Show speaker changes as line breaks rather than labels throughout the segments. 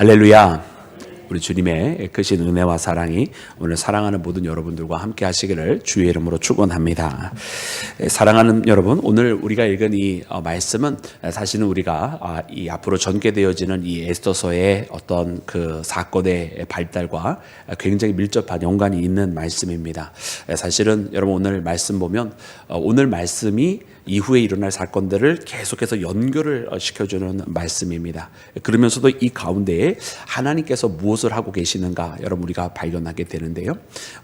할렐루야. 우리 주님의 크신 은혜와 사랑이 오늘 사랑하는 모든 여러분들과 함께 하시기를 주의 이름으로 축원합니다. 사랑하는 여러분, 오늘 우리가 읽은 이 말씀은 사실은 우리가 이 앞으로 전개되어지는 이 에스더서의 어떤 그 사건의 발달과 굉장히 밀접한 연관이 있는 말씀입니다. 사실은 여러분 오늘 말씀 보면 오늘 말씀이 이후에 일어날 사건들을 계속해서 연결을 시켜주는 말씀입니다. 그러면서도 이 가운데에 하나님께서 무엇을 하고 계시는가 여러분 우리가 발견하게 되는데요.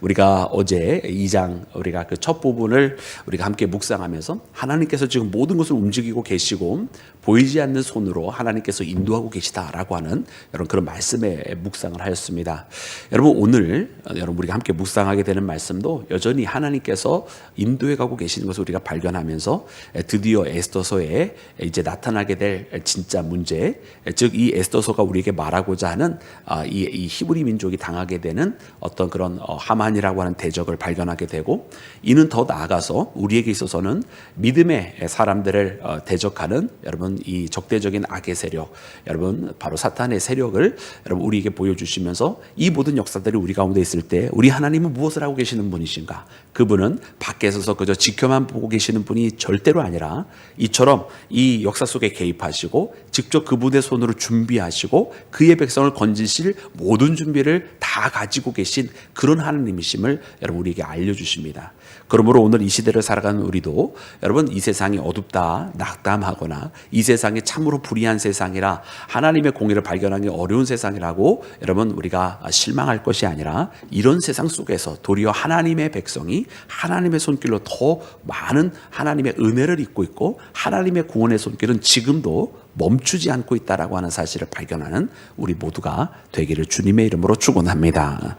우리가 어제 2장 우리가 그 첫 부분을 우리가 함께 묵상하면서 하나님께서 지금 모든 것을 움직이고 계시고 보이지 않는 손으로 하나님께서 인도하고 계시다라고 하는 여러분 그런 말씀에 묵상을 하였습니다. 여러분 오늘 여러분 우리가 함께 묵상하게 되는 말씀도 여전히 하나님께서 인도해 가고 계시는 것을 우리가 발견하면서 드디어 에스더서에 이제 나타나게 될 진짜 문제, 즉 이 에스더서가 우리에게 말하고자 하는 이 히브리 민족이 당하게 되는 어떤 그런 하만이라고 하는 대적을 발견하게 되고, 이는 더 나아가서 우리에게 있어서는 믿음의 사람들을 대적하는 여러분 이 적대적인 악의 세력, 여러분 바로 사탄의 세력을 여러분 우리에게 보여주시면서 이 모든 역사들이 우리 가운데 있을 때 우리 하나님은 무엇을 하고 계시는 분이신가? 그분은 밖에 서서 그저 지켜만 보고 계시는 분이 절대로 아니라 이처럼 이 역사 속에 개입하시고 직접 그분의 손으로 준비하시고 그의 백성을 건지실 모든 준비를 다 가지고 계신 그런 하나님이심을 여러분 우리에게 알려주십니다. 그러므로 오늘 이 시대를 살아가는 우리도 여러분 이 세상이 어둡다 낙담하거나 이 세상이 참으로 불의한 세상이라 하나님의 공의를 발견하기 어려운 세상이라고 여러분 우리가 실망할 것이 아니라, 이런 세상 속에서 도리어 하나님의 백성이 하나님의 손길로 더 많은 하나님의 은혜를 입고 있고 하나님의 구원의 손길은 지금도 멈추지 않고 있다라고 하는 사실을 발견하는 우리 모두가 되기를 주님의 이름으로 축원합니다.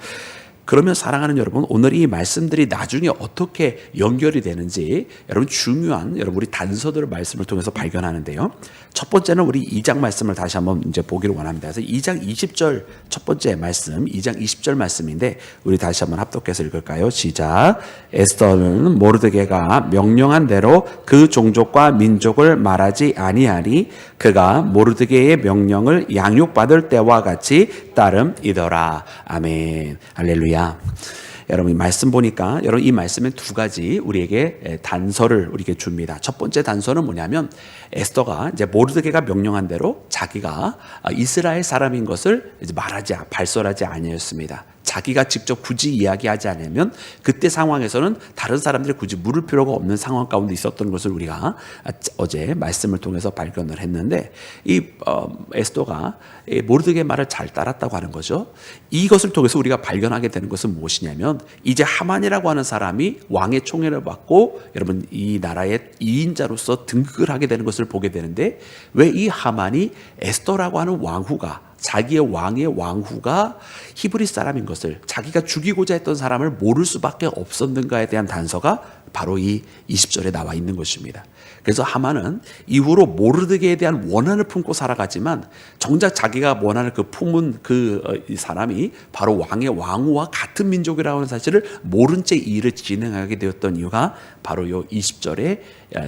그러면 사랑하는 여러분, 오늘 이 말씀들이 나중에 어떻게 연결이 되는지 여러분 중요한 여러분 우리 단서들을 말씀을 통해서 발견하는데요. 첫 번째는 우리 2장 말씀을 다시 한번 이제 보기를 원합니다. 그래서 2장 20절 첫 번째 말씀, 2장 20절 말씀인데 우리 다시 한번 합독해서 읽을까요? 시작. 에스더는 모르드게가 명령한 대로 그 종족과 민족을 말하지 아니하니 그가 모르드게의 명령을 양육받을 때와 같이 따름이더라. 아멘. 할렐루야. 여러분 이 말씀 보니까 여러분 이 말씀에 두 가지 우리에게 단서를 우리에게 줍니다. 첫 번째 단서는 뭐냐면 에스더가 이제 모르드게가 명령한 대로 자기가 이스라엘 사람인 것을 이제 발설하지 아니었습니다. 자기가 직접 굳이 이야기하지 않으면 그때 상황에서는 다른 사람들이 굳이 물을 필요가 없는 상황 가운데 있었던 것을 우리가 어제 말씀을 통해서 발견을 했는데, 이 에스더가 모르드게의 말을 잘 따랐다고 하는 거죠. 이것을 통해서 우리가 발견하게 되는 것은 무엇이냐면 이제 하만이라고 하는 사람이 왕의 총애를 받고 여러분 이 나라의 2인자로서 등극을 하게 되는 것을 보게 되는데, 왜 이 하만이 에스더라고 하는 왕후가 자기의 왕후가 히브리 사람인 것을, 자기가 죽이고자 했던 사람을 모를 수밖에 없었는가에 대한 단서가 바로 이 20절에 나와 있는 것입니다. 그래서 하만은 이후로 모르드게에 대한 원한을 품고 살아가지만 정작 자기가 원한을 품은 그 사람이 바로 왕의 왕후와 같은 민족이라고 하는 사실을 모른 채 이 일을 진행하게 되었던 이유가 바로 이 20절에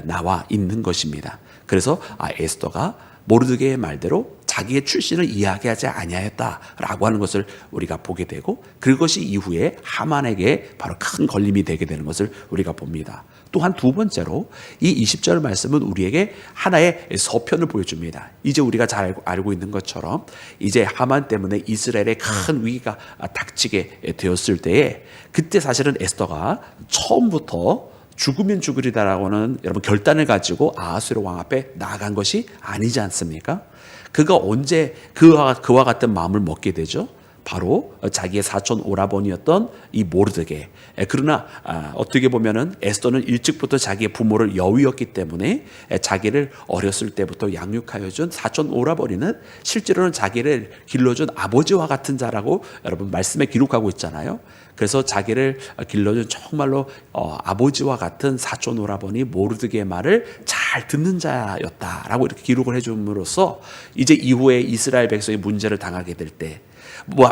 나와 있는 것입니다. 그래서 에스더가 모르드게의 말대로 자기의 출신을 이야기하지 아니하였다라고 하는 것을 우리가 보게 되고, 그것이 이후에 하만에게 바로 큰 걸림이 되게 되는 것을 우리가 봅니다. 또한 두 번째로 이 20절 말씀은 우리에게 하나의 서편을 보여줍니다. 이제 우리가 잘 알고 있는 것처럼 이제 하만 때문에 이스라엘에 큰 위기가 닥치게 되었을 때에, 그때 사실은 에스더가 처음부터 죽으면 죽으리다라고 하는 여러분 결단을 가지고 아하수에로 왕 앞에 나아간 것이 아니지 않습니까? 그가 언제 그와 같은 마음을 먹게 되죠? 바로 자기의 사촌 오라버니였던 이 모르드게. 그러나 어떻게 보면은 에스더는 일찍부터 자기의 부모를 여위였기 때문에 자기를 어렸을 때부터 양육하여준 사촌 오라버니는 실제로는 자기를 길러준 아버지와 같은 자라고 여러분 말씀에 기록하고 있잖아요. 그래서 자기를 길러준 정말로 아버지와 같은 사촌 오라버니 모르드게의 말을 잘 잘 듣는 자였다라고 이렇게 기록을 해줌으로써 이제 이후에 이스라엘 백성이 문제를 당하게 될 때,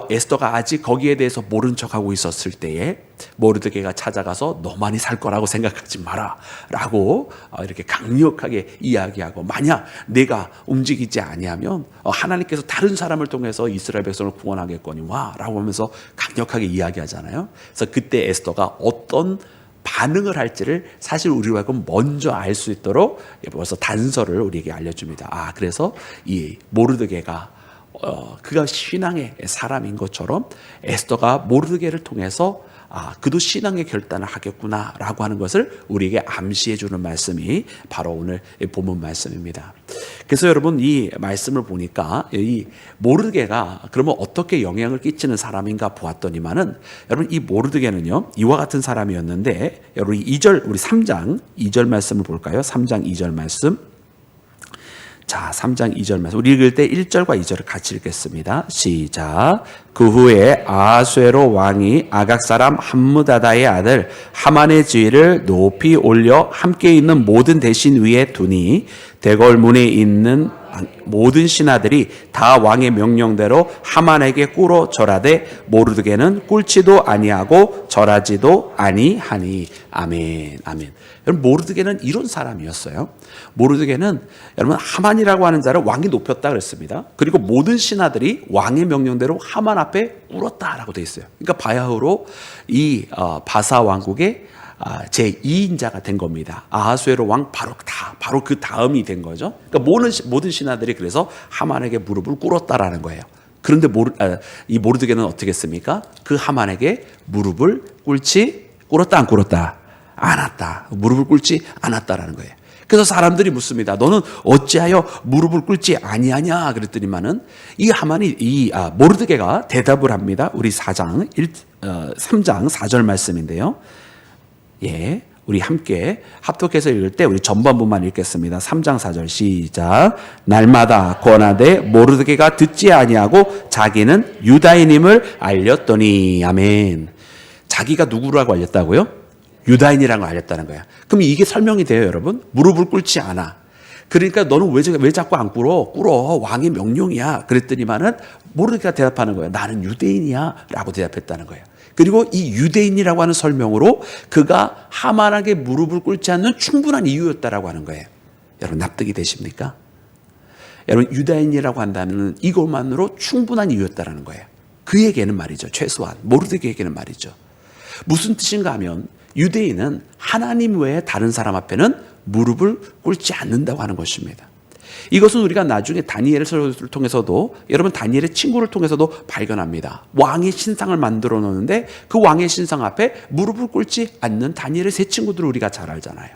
에스더가 아직 거기에 대해서 모른 척하고 있었을 때에 모르드게가 찾아가서 너 많이 살 거라고 생각하지 마라 라고 이렇게 강력하게 이야기하고, 만약 내가 움직이지 아니하면 하나님께서 다른 사람을 통해서 이스라엘 백성을 구원하겠거니와 라고 하면서 강력하게 이야기하잖아요. 그래서 그때 에스더가 어떤 반응을 할지를 사실 우리가 먼저 알 수 있도록 벌써 단서를 우리에게 알려줍니다. 그래서 이 모르드게가 그가 신앙의 사람인 것처럼 에스더가 모르드게를 통해서 그도 신앙의 결단을 하겠구나라고 하는 것을 우리에게 암시해 주는 말씀이 바로 오늘 본문 말씀입니다. 그래서 여러분, 이 말씀을 보니까 이 모르드게가 그러면 어떻게 영향을 끼치는 사람인가 보았더니만은, 여러분, 이 모르드게는요 이와 같은 사람이었는데, 여러분 2절, 우리 3장 2절 말씀을 볼까요? 3장 2절 말씀. 자, 3장 2절 말씀. 우리 읽을 때 1절과 2절을 같이 읽겠습니다. 시작. 그 후에 아하수에로 왕이 아각 사람 함므다다의 아들 하만의 지위를 높이 올려 함께 있는 모든 대신 위에 두니, 대궐문에 있는 모든 신하들이 다 왕의 명령대로 하만에게 꿇어 절하되 모르드게는 꿇지도 아니하고 절하지도 아니하니. 아멘. 아멘. 여러분, 모르드게는 이런 사람이었어요. 모르드게는 여러분 하만이라고 하는 자를 왕이 높였다 그랬습니다. 그리고 모든 신하들이 왕의 명령대로 하만 앞에 꿇었다라고 되어 있어요. 그러니까 바야흐로 이 바사 왕국의 제2인자가 된 겁니다. 아하수에로 왕 바로 그 다음이 된 거죠. 그러니까 모든 신하들이 그래서 하만에게 무릎을 꿇었다라는 거예요. 그런데 이 모르드게는 어떻게 했습니까? 그 하만에게 무릎을 꿇었다 안 꿇었다? 않았다. 무릎을 꿇지 않았다라는 거예요. 그래서 사람들이 묻습니다. 너는 어찌하여 무릎을 꿇지 아니하냐? 그랬더니만은 이 하만이 모르드게가 대답을 합니다. 우리 3장 4절 말씀인데요. 예, 우리 함께 합독해서 읽을 때 우리 전반부만 읽겠습니다. 3장 4절 시작. 날마다 권하되 모르드게가 듣지 아니하고 자기는 유다인임을 알렸더니. 아멘. 자기가 누구라고 알렸다고요? 유다인이라는 걸 알렸다는 거야. 그럼 이게 설명이 돼요, 여러분? 무릎을 꿇지 않아. 그러니까 너는 왜 자꾸 안 꿇어? 왕의 명령이야. 그랬더니만은 모르드게가 대답하는 거예요. 나는 유대인이야 라고 대답했다는 거예요. 그리고 이 유대인이라고 하는 설명으로 그가 하만에게 무릎을 꿇지 않는 충분한 이유였다라고 하는 거예요. 여러분, 납득이 되십니까? 여러분, 유다인이라고 한다면 이것만으로 충분한 이유였다라는 거예요. 그에게는 말이죠. 최소한 모르드게에게는 말이죠. 무슨 뜻인가 하면 유대인은 하나님 외에 다른 사람 앞에는 무릎을 꿇지 않는다고 하는 것입니다. 이것은 우리가 나중에 다니엘을 통해서도, 여러분 다니엘의 친구를 통해서도 발견합니다. 왕의 신상을 만들어 놓는데 그 왕의 신상 앞에 무릎을 꿇지 않는 다니엘의 세 친구들을 우리가 잘 알잖아요.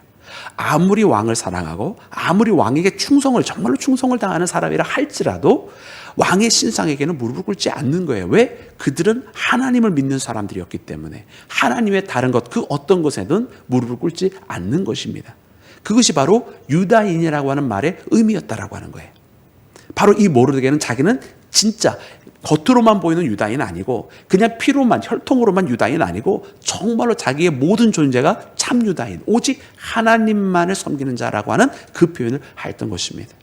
아무리 왕을 사랑하고 아무리 왕에게 정말로 충성을 당하는 사람이라 할지라도 왕의 신상에게는 무릎을 꿇지 않는 거예요. 왜? 그들은 하나님을 믿는 사람들이었기 때문에 하나님의 다른 것, 그 어떤 것에는 무릎을 꿇지 않는 것입니다. 그것이 바로 유다인이라고 하는 말의 의미였다라고 하는 거예요. 바로 이 모르드게는 자기는 진짜 겉으로만 보이는 유다인 아니고 그냥 피로만, 혈통으로만 유다인 아니고 정말로 자기의 모든 존재가 참 유다인, 오직 하나님만을 섬기는 자라고 하는 그 표현을 했던 것입니다.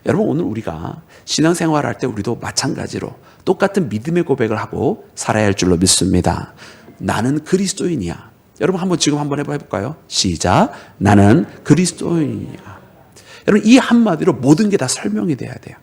여러분, 오늘 우리가 신앙생활을 할 때 우리도 마찬가지로 똑같은 믿음의 고백을 하고 살아야 할 줄로 믿습니다. 나는 그리스도인이야. 여러분 지금 한번 해볼까요? 시작. 나는 그리스도인이야. 여러분, 이 한마디로 모든 게 다 설명이 돼야 돼요.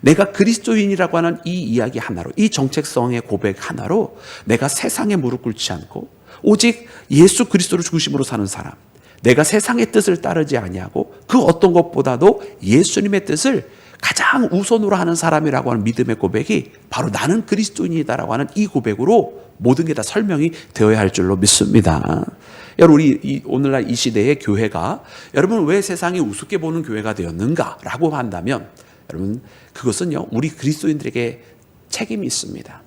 내가 그리스도인이라고 하는 이 이야기 하나로, 이 정체성의 고백 하나로 내가 세상에 무릎 꿇지 않고 오직 예수 그리스도를 중심으로 사는 사람, 내가 세상의 뜻을 따르지 아니하고 그 어떤 것보다도 예수님의 뜻을 가장 우선으로 하는 사람이라고 하는 믿음의 고백이 바로 나는 그리스도인이다라고 하는 이 고백으로 모든 게 다 설명이 되어야 할 줄로 믿습니다. 여러분, 우리 오늘날 이 시대의 교회가 여러분 왜 세상이 우습게 보는 교회가 되었는가라고 한다면, 여러분 그것은요 우리 그리스도인들에게 책임이 있습니다.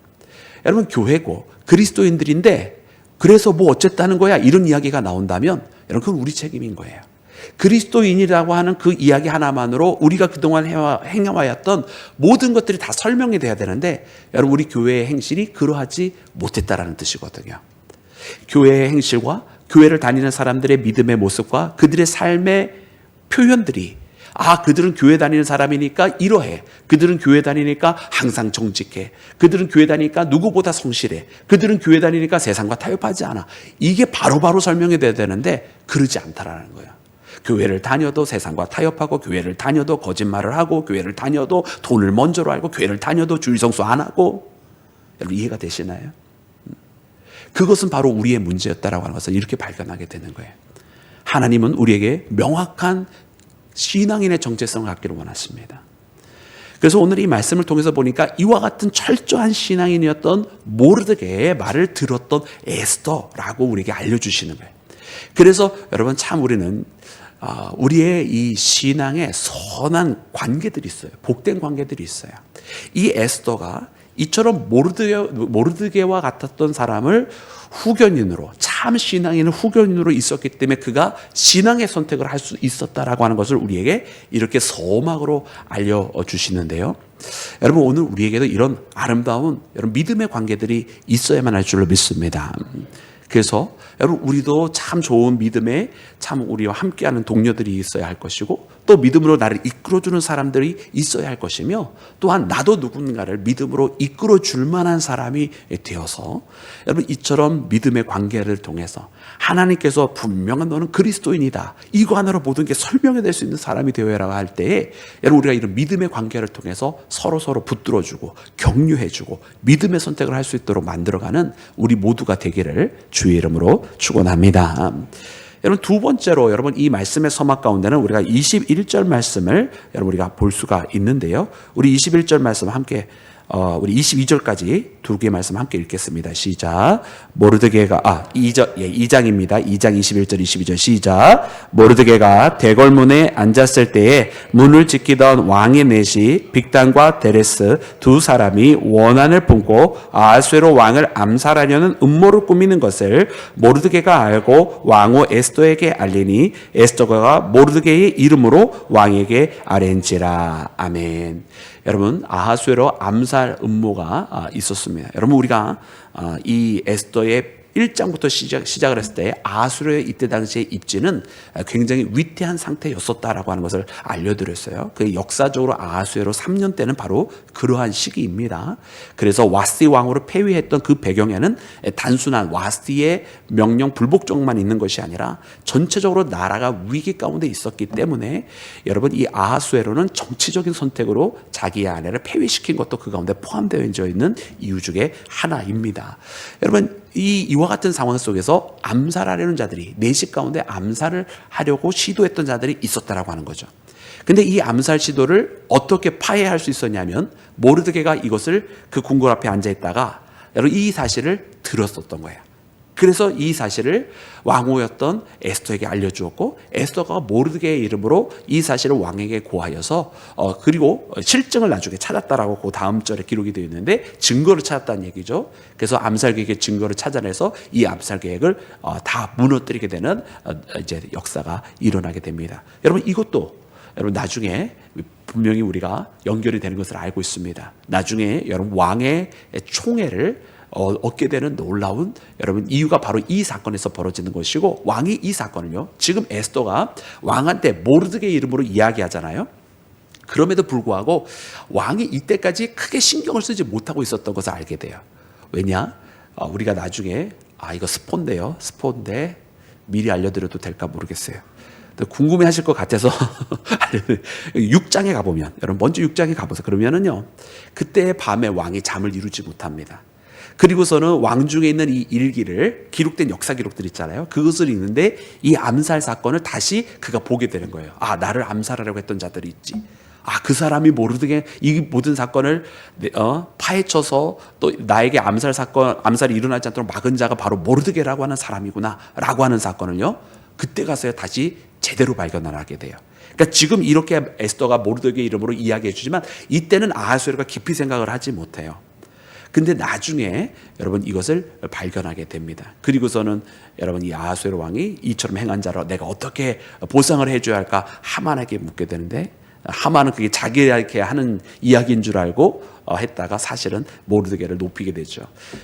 여러분, 교회고 그리스도인들인데 그래서 뭐 어쨌다는 거야 이런 이야기가 나온다면 여러분 그건 우리 책임인 거예요. 그리스도인이라고 하는 그 이야기 하나만으로 우리가 그동안 행해왔던 모든 것들이 다 설명이 돼야 되는데, 여러분 우리 교회의 행실이 그러하지 못했다라는 뜻이거든요. 교회의 행실과 교회를 다니는 사람들의 믿음의 모습과 그들의 삶의 표현들이 그들은 교회 다니는 사람이니까 이러해. 그들은 교회 다니니까 항상 정직해. 그들은 교회 다니니까 누구보다 성실해. 그들은 교회 다니니까 세상과 타협하지 않아. 이게 바로바로 설명이 돼야 되는데 그러지 않다라는 거예요. 교회를 다녀도 세상과 타협하고, 교회를 다녀도 거짓말을 하고, 교회를 다녀도 돈을 먼저로 알고, 교회를 다녀도 주일 성수 안 하고. 여러분 이해가 되시나요? 그것은 바로 우리의 문제였다라고 하는 것을 이렇게 발견하게 되는 거예요. 하나님은 우리에게 명확한 신앙인의 정체성을 갖기를 원하십니다. 그래서 오늘 이 말씀을 통해서 보니까 이와 같은 철저한 신앙인이었던 모르드게의 말을 들었던 에스더라고 우리에게 알려주시는 거예요. 그래서 여러분 참 우리는 우리의 이 신앙에 선한 관계들이 있어요. 복된 관계들이 있어요. 이 에스더가 이처럼 모르드게와 같았던 사람을 후견인으로, 참 신앙인은 후견인으로 있었기 때문에 그가 신앙의 선택을 할 수 있었다라고 하는 것을 우리에게 이렇게 서막으로 알려주시는데요. 여러분 오늘 우리에게도 이런 아름다운 여러분 믿음의 관계들이 있어야만 할 줄로 믿습니다. 그래서 여러분 우리도 참 좋은 믿음에 참 우리와 함께하는 동료들이 있어야 할 것이고, 또 믿음으로 나를 이끌어주는 사람들이 있어야 할 것이며, 또한 나도 누군가를 믿음으로 이끌어줄 만한 사람이 되어서 여러분 이처럼 믿음의 관계를 통해서 하나님께서 분명한 너는 그리스도인이다, 이거 하나로 모든 게 설명이 될 수 있는 사람이 되어야 할 때에 여러분 우리가 이런 믿음의 관계를 통해서 서로 붙들어주고 격려해주고 믿음의 선택을 할 수 있도록 만들어가는 우리 모두가 되기를 주의 이름으로 축원합니다. 여러분 두 번째로 여러분 이 말씀의 서막 가운데는 우리가 21절 말씀을 여러분 우리가 볼 수가 있는데요. 우리 21절 말씀 함께 우리 22절까지 두 개의 말씀 함께 읽겠습니다. 시작. 모르드게가 2장입니다. 2장 21절 22절 시작. 모르드게가 대궐문에 앉았을 때에 문을 지키던 왕의 넷이 빅단과 데레스 두 사람이 원한을 품고 아하수에로 왕을 암살하려는 음모를 꾸미는 것을 모르드게가 알고 왕후 에스더에게 알리니 에스더가 모르드게의 이름으로 왕에게 아뢰니라. 아멘. 여러분 아하수에로 암살 음모가 있었습니다. 여러분 우리가 이 에스더의 1장부터 시작을 했을 때 아하수에로의 이때 당시의 입지는 굉장히 위태한 상태였었다라고 하는 것을 알려드렸어요. 그 역사적으로 아하수에로 3년 때는 바로 그러한 시기입니다. 그래서 와스티 왕으로 폐위했던 그 배경에는 단순한 와스티의 명령 불복종만 있는 것이 아니라 전체적으로 나라가 위기 가운데 있었기 때문에 여러분 이 아하수에로는 정치적인 선택으로 자기의 아내를 폐위시킨 것도 그 가운데 포함되어 있는 이유 중에 하나입니다. 여러분 이와 같은 상황 속에서 암살하려는 자들이 내식 가운데 암살을 하려고 시도했던 자들이 있었다라고 하는 거죠. 근데 이 암살 시도를 어떻게 파해할 수 있었냐면 모르드게가 이것을 그 궁궐 앞에 앉아 있다가 여러분 이 사실을 들었었던 거예요. 그래서 이 사실을 왕후였던 에스더에게 알려주었고 에스더가 모르드게의 이름으로 이 사실을 왕에게 고하여서 그리고 실증을 나중에 찾았다라고 그 다음 절에 기록이 되어 있는데 증거를 찾았다는 얘기죠. 그래서 암살 계획의 증거를 찾아내서 이 암살 계획을 다 무너뜨리게 되는 이제 역사가 일어나게 됩니다. 여러분 이것도 여러분 나중에 분명히 우리가 연결이 되는 것을 알고 있습니다. 나중에 여러분 왕의 총애를 얻게 되는 놀라운 여러분 이유가 바로 이 사건에서 벌어지는 것이고, 왕이 이 사건을요 지금 에스더가 왕한테 모르드게 이름으로 이야기하잖아요. 그럼에도 불구하고 왕이 이때까지 크게 신경을 쓰지 못하고 있었던 것을 알게 돼요. 왜냐? 우리가 나중에 이거 스포인데 미리 알려드려도 될까 모르겠어요. 궁금해하실 것 같아서 6장에 가보면 여러분 먼저 6장에 가보세요. 그러면은요 그때 밤에 왕이 잠을 이루지 못합니다. 그리고서는 왕 중에 있는 이 일기를 기록된 역사 기록들 있잖아요. 그것을 읽는데 이 암살 사건을 다시 그가 보게 되는 거예요. 나를 암살하려고 했던 자들이 있지. 그 사람이 모르게 이 모든 사건을 파헤쳐서 또 나에게 암살이 일어나지 않도록 막은 자가 바로 모르드게라고 하는 사람이구나라고 하는 사건을요. 그때 가서야 다시 제대로 발견을 하게 돼요. 그러니까 지금 이렇게 에스더가 모르드게 이름으로 이야기해 주지만 이때는 아하수에로가 깊이 생각을 하지 못해요. 근데 나중에 여러분 이것을 발견하게 됩니다. 그리고서는 여러분 이 아하수에로 왕이 이처럼 행한 자로 내가 어떻게 보상을 해줘야 할까 하만에게 묻게 되는데, 하만은 그게 자기에게 하는 이야기인 줄 알고 했다가 사실은 모르드게를 높이게 되죠.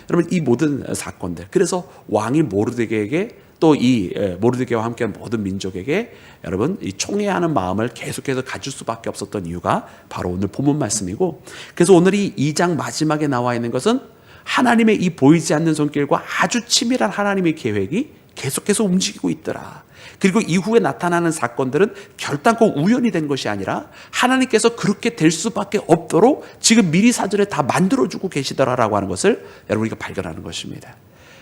여러분 이 모든 사건들, 그래서 왕이 모르드게에게 또 이 모르드게와 함께한 모든 민족에게 여러분 이 총애하는 마음을 계속해서 가질 수밖에 없었던 이유가 바로 오늘 본문 말씀이고, 그래서 오늘 이 2장 마지막에 나와 있는 것은 하나님의 이 보이지 않는 손길과 아주 치밀한 하나님의 계획이 계속해서 움직이고 있더라. 그리고 이후에 나타나는 사건들은 결단코 우연이 된 것이 아니라 하나님께서 그렇게 될 수밖에 없도록 지금 미리 사전에 다 만들어주고 계시더라라고 하는 것을 여러분 우리가 발견하는 것입니다.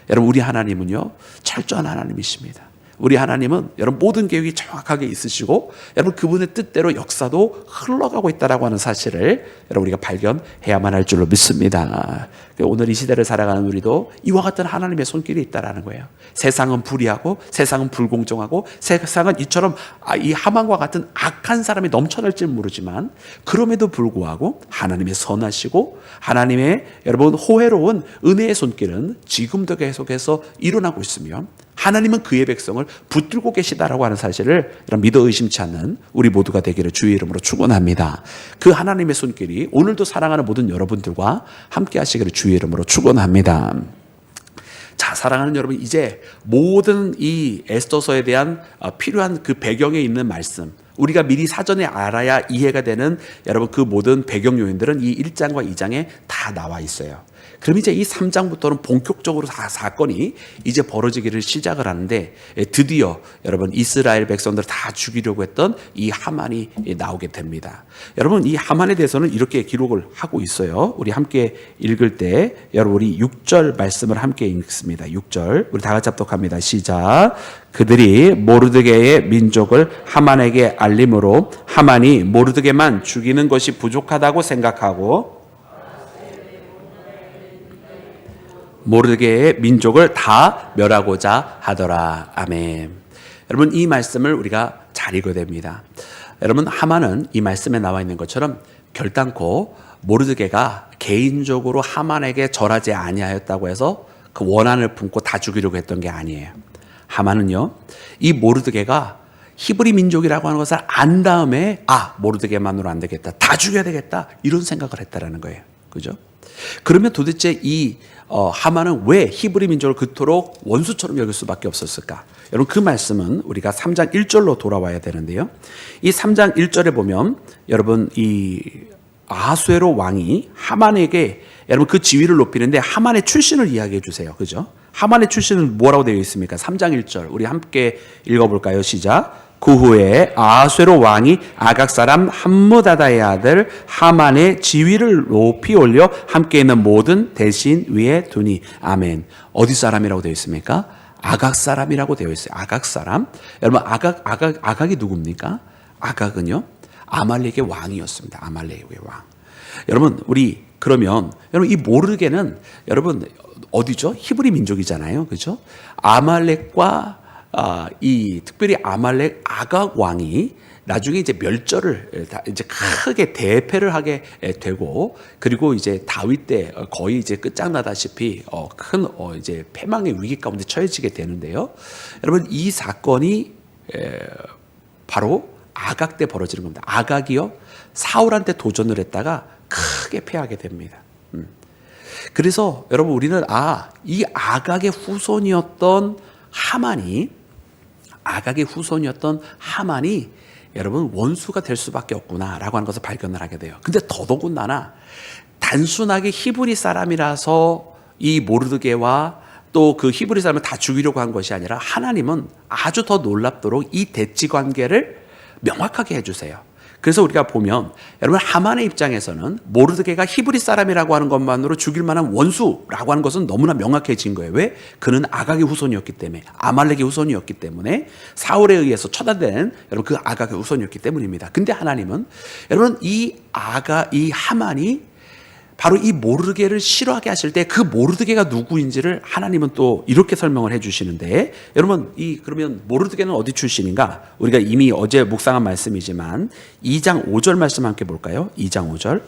여러분 우리 하나님은요 철저한 하나님이십니다. 우리 하나님은 여러분 모든 계획이 정확하게 있으시고 여러분 그분의 뜻대로 역사도 흘러가고 있다라고 하는 사실을 여러분 우리가 발견해야만 할 줄로 믿습니다. 오늘 이 시대를 살아가는 우리도 이와 같은 하나님의 손길이 있다라는 거예요. 세상은 불의하고 세상은 불공정하고 세상은 이처럼 이 하만과 같은 악한 사람이 넘쳐날지 모르지만 그럼에도 불구하고 하나님의 선하시고 하나님의 여러분 호혜로운 은혜의 손길은 지금도 계속해서 일어나고 있으며 하나님은 그의 백성을 붙들고 계시다라고 하는 사실을 믿어 의심치 않는 우리 모두가 되기를 주의 이름으로 축원합니다. 그 하나님의 손길이 오늘도 사랑하는 모든 여러분들과 함께 하시기를 주의 이름으로 축원합니다. 자, 사랑하는 여러분, 이제 모든 이 에스더서에 대한 필요한 그 배경에 있는 말씀, 우리가 미리 사전에 알아야 이해가 되는 여러분 그 모든 배경 요인들은 이 1장과 2장에 다 나와 있어요. 그럼 이제 이 3장부터는 본격적으로 사건이 이제 벌어지기를 시작을 하는데, 드디어 여러분 이스라엘 백성들을 다 죽이려고 했던 이 하만이 나오게 됩니다. 여러분 이 하만에 대해서는 이렇게 기록을 하고 있어요. 우리 함께 읽을 때 여러분 우리 6절 말씀을 함께 읽습니다. 6절 우리 다 같이 합독합니다. 시작. 그들이 모르드게의 민족을 하만에게 알림으로 하만이 모르드게만 죽이는 것이 부족하다고 생각하고 모르드게의 민족을 다 멸하고자 하더라. 아멘. 여러분 이 말씀을 우리가 잘 읽어야 됩니다. 여러분 하만은 이 말씀에 나와 있는 것처럼 결단코 모르드게가 개인적으로 하만에게 절하지 아니하였다고 해서 그 원한을 품고 다 죽이려고 했던 게 아니에요. 하만은요 이 모르드게가 히브리 민족이라고 하는 것을 안 다음에 모르드게만으로 안 되겠다, 다 죽여야 되겠다, 이런 생각을 했다라는 거예요. 그죠? 그러면 도대체 이 하만은 왜 히브리 민족을 그토록 원수처럼 여길 수밖에 없었을까? 여러분 그 말씀은 우리가 3장 1절로 돌아와야 되는데요. 이 3장 1절에 보면 여러분 이 아하수에로 왕이 하만에게 여러분 그 지위를 높이는데 하만의 출신을 이야기해 주세요. 그죠? 하만의 출신은 뭐라고 되어 있습니까? 3장 1절 우리 함께 읽어볼까요? 시작. 그 후에 아하수에로 왕이 아각 사람 함므다다의 아들 하만의 지위를 높이 올려 함께 있는 모든 대신 위에 두니. 아멘. 어디 사람이라고 되어 있습니까? 아각 사람이라고 되어 있어요. 아각 사람. 여러분 아각이 누굽니까? 아각은요 아말렉의 왕이었습니다. 아말렉의 왕. 여러분 우리 그러면 여러분 이 모르게는 여러분 어디죠? 히브리 민족이잖아요. 그렇죠? 아말렉과 이 특별히 아말렉 아각 왕이 나중에 이제 멸절을 이제 크게 대패를 하게 되고, 그리고 이제 다윗 때 거의 이제 끝장나다시피 큰 이제 패망의 위기 가운데 처해지게 되는데요. 여러분 이 사건이 바로 아각 때 벌어지는 겁니다. 아각이요 사울한테 도전을 했다가 크게 패하게 됩니다. 그래서 여러분 우리는 이 아각의 후손이었던 하만이 여러분 원수가 될 수밖에 없구나라고 하는 것을 발견을 하게 돼요. 근데 더더군다나 단순하게 히브리 사람이라서 이 모르드게와 또 그 히브리 사람을 다 죽이려고 한 것이 아니라 하나님은 아주 더 놀랍도록 이 대치 관계를 명확하게 해주세요. 그래서 우리가 보면 여러분 하만의 입장에서는 모르드게가 히브리 사람이라고 하는 것만으로 죽일 만한 원수라고 하는 것은 너무나 명확해진 거예요. 왜? 그는 아각의 후손이었기 때문에, 아말렉의 후손이었기 때문에, 사울에 의해서 처단된 여러분 그 아각의 후손이었기 때문입니다. 근데 하나님은 여러분 이 하만이 바로 이 모르드게를 싫어하게 하실 때 그 모르드게가 누구인지를 하나님은 또 이렇게 설명을 해주시는데, 여러분 그러면 모르드게는 어디 출신인가? 우리가 이미 어제 묵상한 말씀이지만 2장 5절 말씀 함께 볼까요? 2장 5절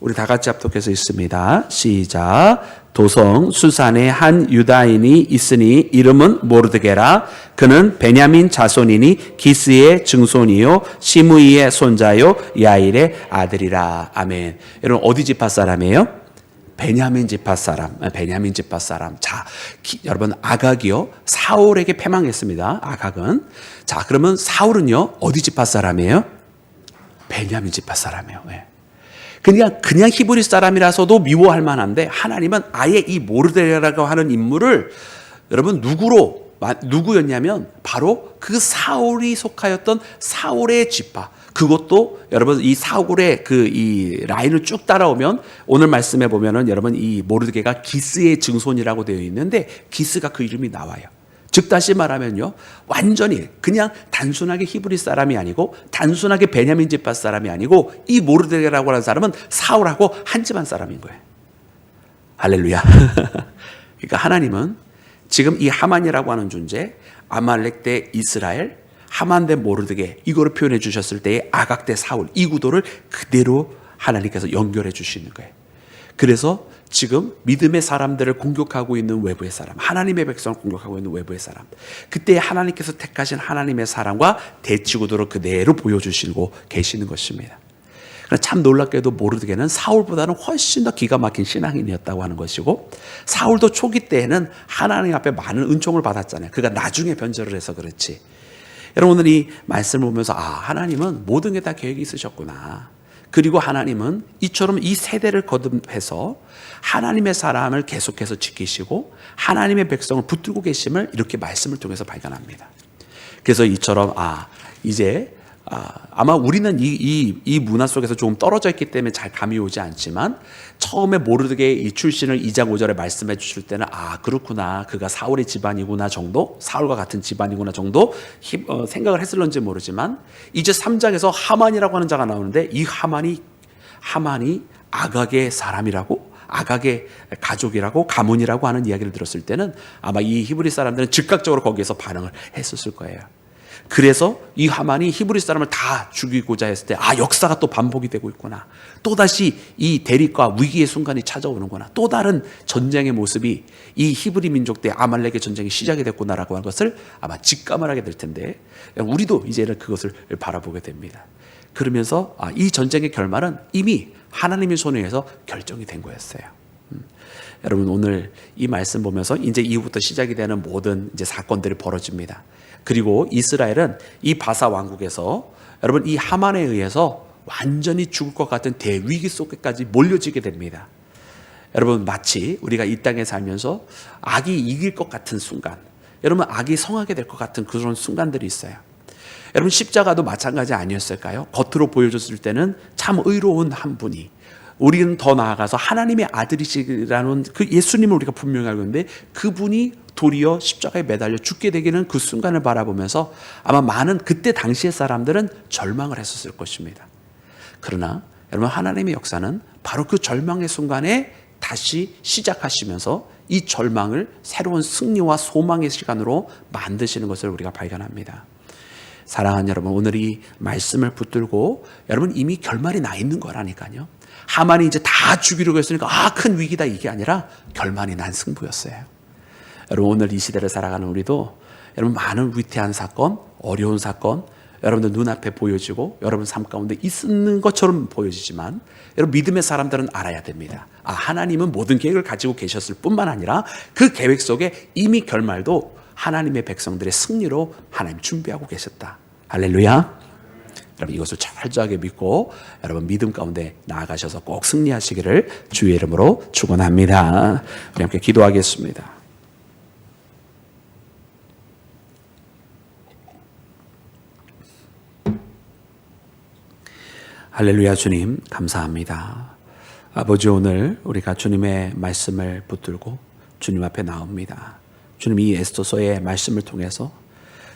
우리 다 같이 합독해서 읽습니다. 시작. 도성 수산에 한 유다인이 있으니 이름은 모르드게라. 그는 베냐민 자손이니 기스의 증손이요 시므이의 손자요 야일의 아들이라. 아멘. 여러분 어디 지파 사람이에요? 베냐민 지파 사람. 자, 여러분 아각이요 사울에게 패망했습니다. 아각은. 자, 그러면 사울은요 어디 지파 사람이에요? 베냐민 지파 사람이에요. 네. 그냥 히브리 사람이라서도 미워할 만한데 하나님은 아예 이 모르드게라고 하는 인물을 여러분 누구였냐면 바로 그 사울이 속하였던 사울의 지파. 그것도 여러분 이 사울의 이 라인을 쭉 따라오면 오늘 말씀에 보면은 여러분 이 모르드게가 기스의 증손이라고 되어 있는데 기스가 그 이름이 나와요. 즉 다시 말하면요 완전히 그냥 단순하게 히브리 사람이 아니고 단순하게 베냐민 지파 사람이 아니고 이 모르드게라고 하는 사람은 사울하고 한 집안 사람인 거예요. 할렐루야. 그러니까 하나님은 지금 이 하만이라고 하는 존재, 아말렉 대 이스라엘, 하만 대 모르드게 이거를 표현해 주셨을 때의 아각 대 사울 이 구도를 그대로 하나님께서 연결해 주시는 거예요. 그래서 지금 믿음의 사람들을 공격하고 있는 외부의 사람, 하나님의 백성을 공격하고 있는 외부의 사람, 그때 하나님께서 택하신 하나님의 사람과 대치 구도를 그대로 보여주시고 계시는 것입니다. 참 놀랍게도 모르드게는 사울보다는 훨씬 더 기가 막힌 신앙인이었다고 하는 것이고 사울도 초기 때에는 하나님 앞에 많은 은총을 받았잖아요. 그가 나중에 변절을 해서 그렇지. 여러분 오늘 이 말씀을 보면서 하나님은 모든 게 다 계획이 있으셨구나. 그리고 하나님은 이처럼 이 세대를 거듭해서 하나님의 사람을 계속해서 지키시고 하나님의 백성을 붙들고 계심을 이렇게 말씀을 통해서 발견합니다. 그래서 이처럼 이제 아마 우리는 이 문화 속에서 조금 떨어져 있기 때문에 잘 감이 오지 않지만 처음에 모르드게의 이 출신을 2장 5절에 말씀해 주실 때는 그렇구나 그가 사울의 집안이구나 정도 사울과 같은 집안이구나 정도 생각을 했을런지 모르지만 이제 3장에서 하만이라고 하는 자가 나오는데 이 하만이 아각의 사람이라고 아각의 가족이라고 가문이라고 하는 이야기를 들었을 때는 아마 이 히브리 사람들은 즉각적으로 거기에서 반응을 했었을 거예요. 그래서 이 하만이 히브리 사람을 다 죽이고자 했을 때 역사가 또 반복이 되고 있구나. 또다시 이 대립과 위기의 순간이 찾아오는구나. 또 다른 전쟁의 모습이 이 히브리 민족 대 아말렉의 전쟁이 시작이 됐구나라고 하는 것을 아마 직감을 하게 될 텐데 우리도 이제는 그것을 바라보게 됩니다. 그러면서 이 전쟁의 결말은 이미 하나님의 손에 의해서 결정이 된 거였어요. 여러분 오늘 이 말씀 보면서 이제 이후부터 시작이 되는 모든 이제 사건들이 벌어집니다. 그리고 이스라엘은 이 바사 왕국에서 여러분 이 하만에 의해서 완전히 죽을 것 같은 대위기 속에까지 몰려지게 됩니다. 여러분 마치 우리가 이 땅에 살면서 악이 이길 것 같은 순간, 여러분 악이 성하게 될 것 같은 그런 순간들이 있어요. 여러분 십자가도 마찬가지 아니었을까요? 겉으로 보여줬을 때는 참 의로운 한 분이, 우리는 더 나아가서 하나님의 아들이시라는 그 예수님을 우리가 분명히 알고 있는데 그분이 도리어 십자가에 매달려 죽게 되기는 그 순간을 바라보면서 아마 많은 그때 당시의 사람들은 절망을 했었을 것입니다. 그러나 여러분 하나님의 역사는 바로 그 절망의 순간에 다시 시작하시면서 이 절망을 새로운 승리와 소망의 시간으로 만드시는 것을 우리가 발견합니다. 사랑하는 여러분, 오늘 이 말씀을 붙들고 여러분 이미 결말이 나 있는 거라니까요. 하만이 이제 다 죽이려고 했으니까 큰 위기다 이게 아니라 결말이 난 승부였어요. 여러분 오늘 이 시대를 살아가는 우리도 여러분 많은 위태한 사건, 어려운 사건 여러분들 눈앞에 보여지고 여러분 삶 가운데 있는 것처럼 보여지지만 여러분 믿음의 사람들은 알아야 됩니다. 하나님은 모든 계획을 가지고 계셨을 뿐만 아니라 그 계획 속에 이미 결말도 하나님의 백성들의 승리로 하나님 준비하고 계셨다. 할렐루야. 여러분 이것을 철저하게 믿고 여러분 믿음 가운데 나아가셔서 꼭 승리하시기를 주의 이름으로 축원합니다. 우리 함께 기도하겠습니다. 할렐루야. 주님 감사합니다. 아버지 오늘 우리가 주님의 말씀을 붙들고 주님 앞에 나옵니다. 주님 이 에스더서의 말씀을 통해서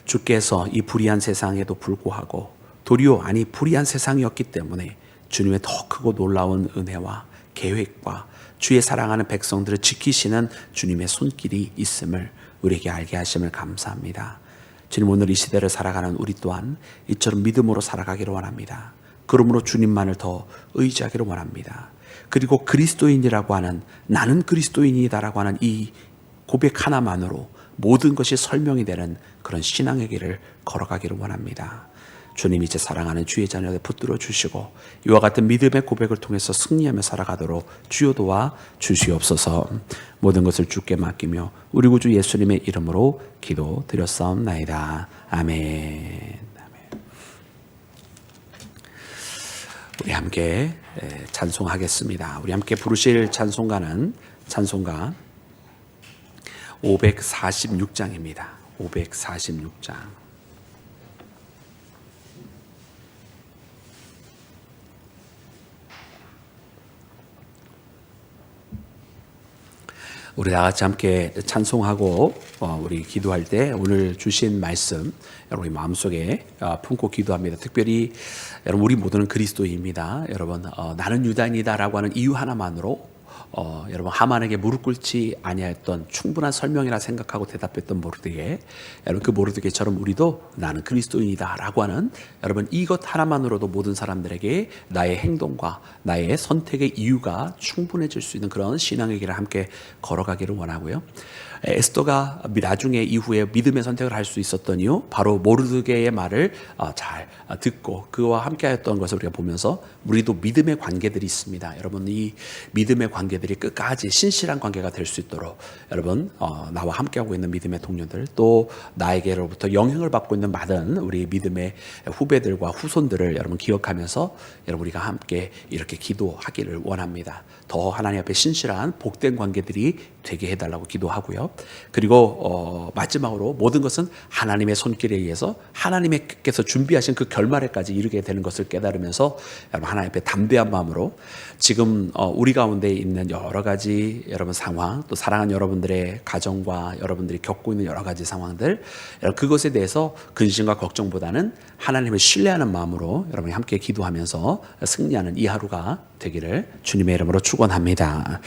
주께서 이 불의한 세상에도 불구하고 도리어 불의한 세상이었기 때문에 주님의 더 크고 놀라운 은혜와 계획과 주의 사랑하는 백성들을 지키시는 주님의 손길이 있음을 우리에게 알게 하심을 감사합니다. 주님 오늘 이 시대를 살아가는 우리 또한 이처럼 믿음으로 살아가기를 원합니다. 그러므로 주님만을 더 의지하기를 원합니다. 그리고 그리스도인이라고 하는 나는 그리스도인이다라고 하는 이 고백 하나만으로 모든 것이 설명이 되는 그런 신앙의 길을 걸어가기를 원합니다. 주님 이제 사랑하는 주의 자녀들 붙들어 주시고 이와 같은 믿음의 고백을 통해서 승리하며 살아가도록 주여 도와 주시옵소서. 모든 것을 주께 맡기며 우리 구주 예수님의 이름으로 기도드렸사옵나이다. 아멘. 우리 함께 찬송하겠습니다. 우리 함께 부르실 찬송가는 찬송가 546장입니다. 546장. 우리 다 같이 함께 찬송하고 우리 기도할 때 오늘 주신 말씀 여러분 마음속에 품고 기도합니다. 특별히 여러분 우리 모두는 그리스도인입니다. 여러분 나는 유다인이다라고 하는 이유 하나만으로 여러분 하만에게 무릎 꿇지 아니하였던 충분한 설명이라 생각하고 대답했던 모르드게, 여러분 그 모르드게처럼 우리도 나는 그리스도인이다라고 하는 여러분 이것 하나만으로도 모든 사람들에게 나의 행동과 나의 선택의 이유가 충분해질 수 있는 그런 신앙의 길을 함께 걸어가기를 원하고요. 에스더가 나중에 이후에 믿음의 선택을 할 수 있었던 이유, 바로 모르드게의 말을 잘 듣고 그와 함께하였던 것을 우리가 보면서 우리도 믿음의 관계들이 있습니다. 여러분 이 믿음의 관계들이 끝까지 신실한 관계가 될 수 있도록 여러분 나와 함께하고 있는 믿음의 동료들, 또 나에게로부터 영향을 받고 있는 많은 우리 믿음의 후배들과 후손들을 여러분 기억하면서 여러분 우리가 함께 이렇게 기도하기를 원합니다. 더 하나님 앞에 신실한 복된 관계들이 되게 해달라고 기도하고요. 그리고 마지막으로 모든 것은 하나님의 손길에 의해서 하나님께서 준비하신 그 결말에까지 이르게 되는 것을 깨달으면서 여러분 하나님 앞에 담대한 마음으로 지금 우리 가운데 있는 여러 가지 여러분 상황, 또 사랑하는 여러분들의 가정과 여러분들이 겪고 있는 여러 가지 상황들, 그것에 대해서 근심과 걱정보다는 하나님을 신뢰하는 마음으로 여러분이 함께 기도하면서 승리하는 이 하루가 되기를 주님의 이름으로 축원합니다.